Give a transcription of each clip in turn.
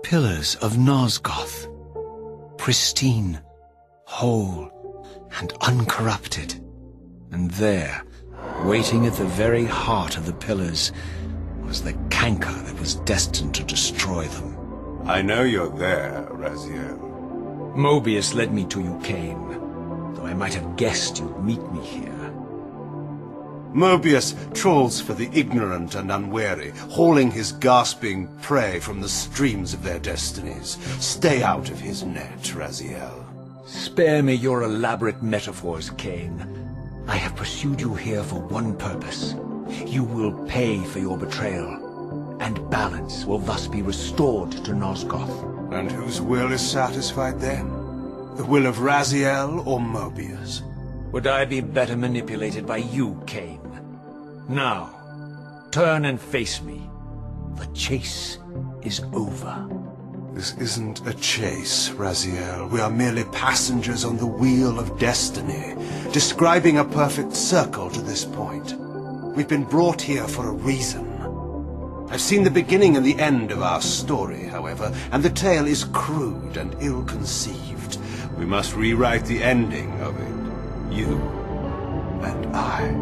pillars of Nosgoth, pristine, whole, and uncorrupted. And there, waiting at the very heart of the pillars, was the canker that was destined to destroy them. I know you're there, Raziel. Mobius led me to you, Kain, though I might have guessed you'd meet me here. Mobius trawls for the ignorant and unwary, hauling his gasping prey from the streams of their destinies. Stay out of his net, Raziel. Spare me your elaborate metaphors, Kain. I have pursued you here for one purpose. You will pay for your betrayal, and balance will thus be restored to Nosgoth. And whose will is satisfied then? The will of Raziel or Mobius? Would I be better manipulated by you, Kain? Now, turn and face me. The chase is over. This isn't a chase, Raziel. We are merely passengers on the wheel of destiny, describing a perfect circle to this point. We've been brought here for a reason. I've seen the beginning and the end of our story, however, and the tale is crude and ill-conceived. We must rewrite the ending of it. You and I.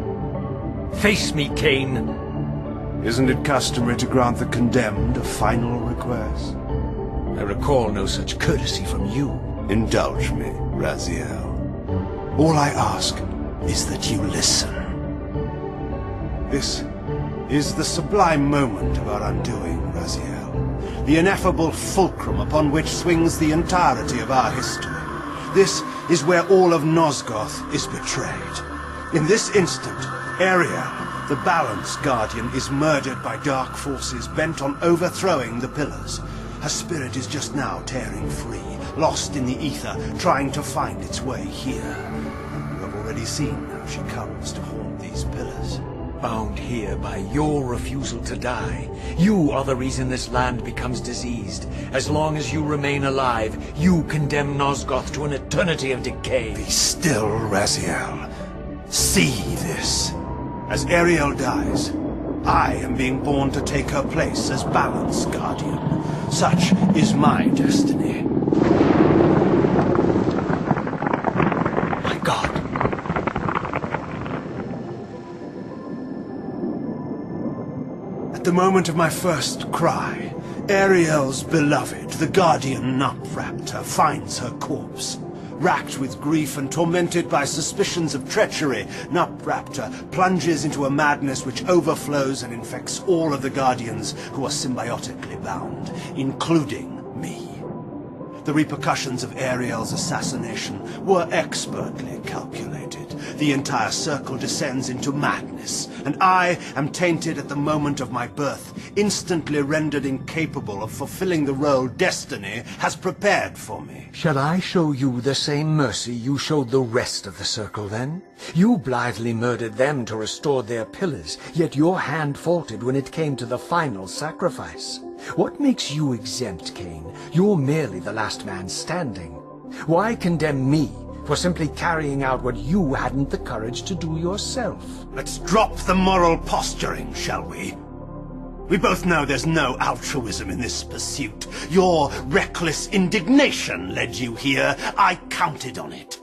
Face me, Kain. Isn't it customary to grant the condemned a final request? I recall no such courtesy from you. Indulge me, Raziel. All I ask is that you listen. This is the sublime moment of our undoing, Raziel. The ineffable fulcrum upon which swings the entirety of our history. This is where all of Nosgoth is betrayed. In this instant, Ariel, the Balance Guardian, is murdered by dark forces bent on overthrowing the pillars. Her spirit is just now tearing free, lost in the ether, trying to find its way here. You have already seen how she comes to haunt these pillars. Bound here by your refusal to die. You are the reason this land becomes diseased. As long as you remain alive, you condemn Nosgoth to an eternity of decay. Be still, Raziel. See this. As Ariel dies, I am being born to take her place as Balance Guardian. Such is my destiny. My God. At the moment of my first cry, Ariel's beloved, the Guardian Nupraptor, finds her corpse. Racked with grief and tormented by suspicions of treachery, Nupraptor plunges into a madness which overflows and infects all of the Guardians who are symbiotically bound, including me. The repercussions of Ariel's assassination were expertly calculated. The entire circle descends into madness, and I am tainted at the moment of my birth, instantly rendered incapable of fulfilling the role destiny has prepared for me. Shall I show you the same mercy you showed the rest of the circle, then? You blithely murdered them to restore their pillars, yet your hand faltered when it came to the final sacrifice. What makes you exempt, Kain? You're merely the last man standing. Why condemn me for simply carrying out what you hadn't the courage to do yourself? Let's drop the moral posturing, shall we? We both know there's no altruism in this pursuit. Your reckless indignation led you here. I counted on it.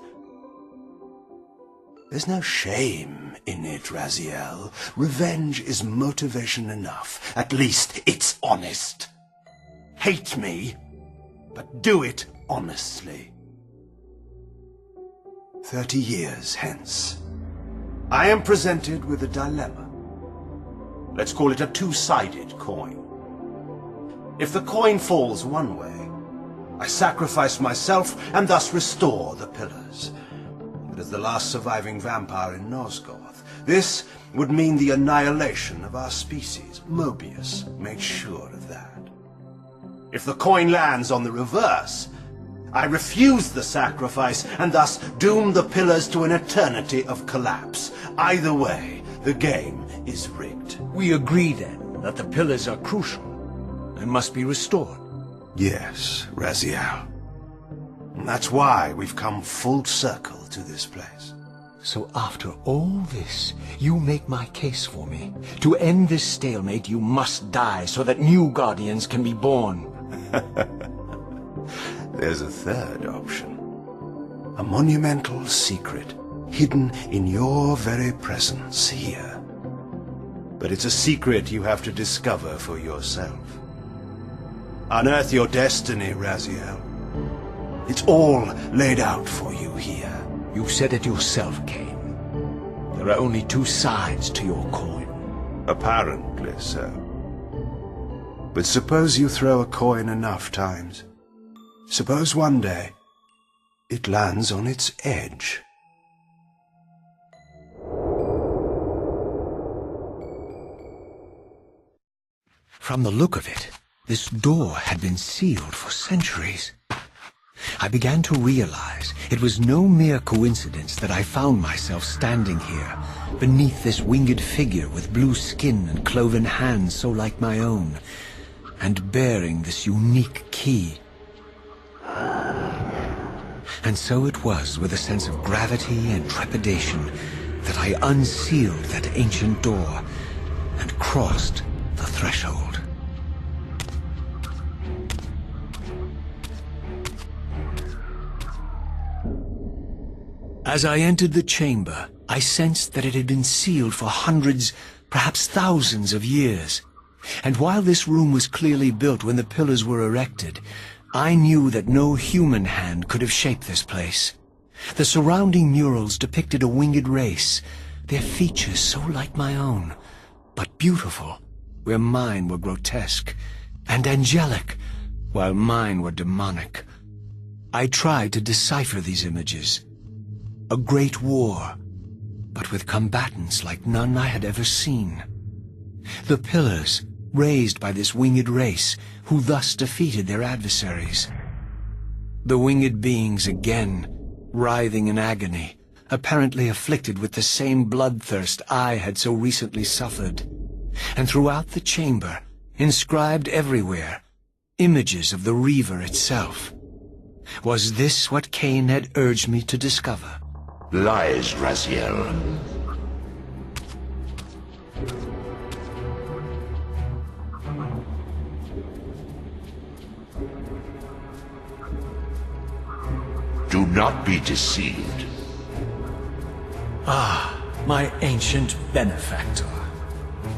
There's no shame in it, Raziel. Revenge is motivation enough. At least it's honest. Hate me, but do it honestly. 30 years hence, I am presented with a dilemma. Let's call it a two-sided coin. If the coin falls one way, I sacrifice myself and thus restore the pillars. But as the last surviving vampire in Nosgoth, this would mean the annihilation of our species. Mobius made sure of that. If the coin lands on the reverse, I refuse the sacrifice and thus doom the pillars to an eternity of collapse. Either way, the game is rigged. We agree, then, that the pillars are crucial and must be restored. Yes, Raziel. And that's why we've come full circle to this place. So after all this, you make my case for me. To end this stalemate, you must die so that new Guardians can be born. There's a third option. A monumental secret, hidden in your very presence here. But it's a secret you have to discover for yourself. Unearth your destiny, Raziel. It's all laid out for you here. You said it yourself, Kain. There are only two sides to your coin. Apparently so. But suppose you throw a coin enough times. Suppose one day it lands on its edge. From the look of it, this door had been sealed for centuries. I began to realize it was no mere coincidence that I found myself standing here, beneath this winged figure with blue skin and cloven hands so like my own, and bearing this unique key. And so it was with a sense of gravity and trepidation that I unsealed that ancient door and crossed the threshold. As I entered the chamber, I sensed that it had been sealed for hundreds, perhaps thousands of years. And while this room was clearly built when the pillars were erected, I knew that no human hand could have shaped this place. The surrounding murals depicted a winged race, their features so like my own, but beautiful, where mine were grotesque, and angelic, while mine were demonic. I tried to decipher these images. A great war, but with combatants like none I had ever seen. The pillars, raised by this winged race, who thus defeated their adversaries. The winged beings again, writhing in agony, apparently afflicted with the same bloodthirst I had so recently suffered. And throughout the chamber, inscribed everywhere, images of the Reaver itself. Was this what Kain had urged me to discover? Lies, Raziel. Do not be deceived. Ah, my ancient benefactor.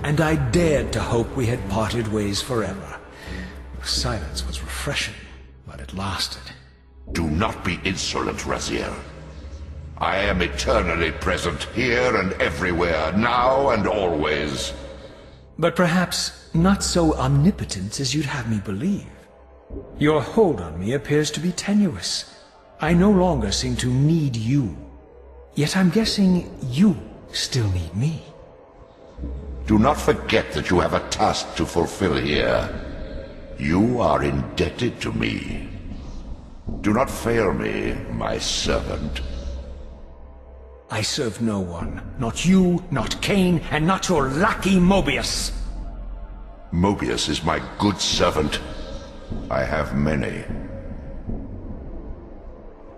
And I dared to hope we had parted ways forever. Silence was refreshing, but it lasted. Do not be insolent, Raziel. I am eternally present, here and everywhere, now and always. But perhaps not so omnipotent as you'd have me believe. Your hold on me appears to be tenuous. I no longer seem to need you. Yet I'm guessing you still need me. Do not forget that you have a task to fulfill here. You are indebted to me. Do not fail me, my servant. I serve no one. Not you, not Kain, and not your lackey Mobius. Mobius is my good servant. I have many.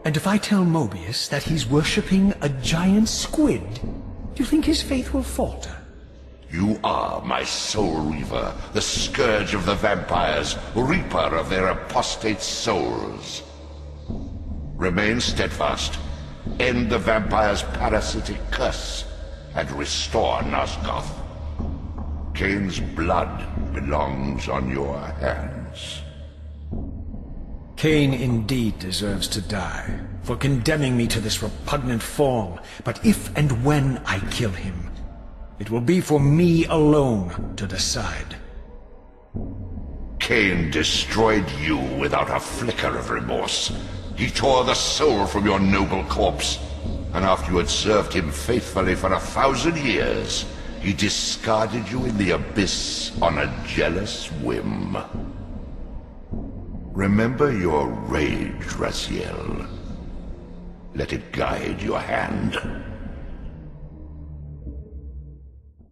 And if I tell Mobius that he's worshipping a giant squid, do you think his faith will falter? You are my soul reaver, the scourge of the vampires, reaper of their apostate souls. Remain steadfast. End the vampire's parasitic curse, and restore Nosgoth. Kain's blood belongs on your hands. Kain indeed deserves to die, for condemning me to this repugnant form. But if and when I kill him, it will be for me alone to decide. Kain destroyed you without a flicker of remorse. He tore the soul from your noble corpse, and after you had served him faithfully for 1,000 years, he discarded you in the abyss on a jealous whim. Remember your rage, Raziel. Let it guide your hand.